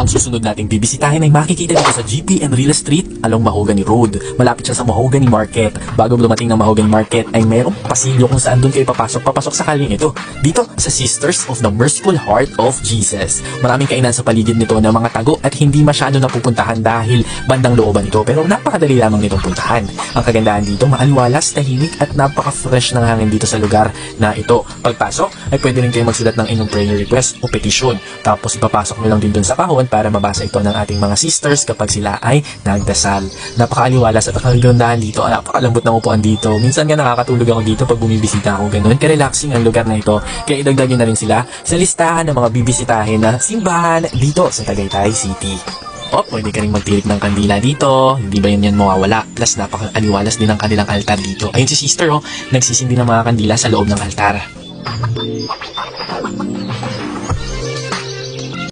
Ang susunod nating bibisitahin ay makikita dito sa GP Enrile Street along Mahogany Road. Malapit siya sa Mahogany Market. Bago dumating ng Mahogany Market ay mayroong pasilyo kung saan doon kayo papasok sa kaling ito. Dito sa Sisters of the Merciful Heart of Jesus. Maraming kainan sa paligid nito na mga tago at hindi masyado napupuntahan dahil bandang looban ito. Pero napakadali lamang nitong puntahan. Ang kagandahan dito, maaliwalas, tahimik at napaka-fresh ng hangin dito sa lugar na ito. Pagpasok ay pwede rin kayo magsulat ng inyong prayer request o petition. Tapos ipapasok nyo lang din doon sa kahon para mabasa ito ng ating mga sisters kapag sila ay nagdasal. Napakaaliwalas at ang kagandahan dito, napakalambot ng upuan dito. Minsan nga nakakatulog ako dito pag bumibisita ako, ganun. Ka-relaxing ang lugar na ito. Kaya idagdag nyo na rin sila sa listahan ng mga bibisitahin na simbahan dito sa Tagaytay City. O, pwede ka rin magtirik ng kandila dito. Hindi ba yan mawawala? Plus, napaka-aliwalas din ang kanilang altar dito. Ayun si sister, nagsisindi ng mga kandila sa loob ng altar.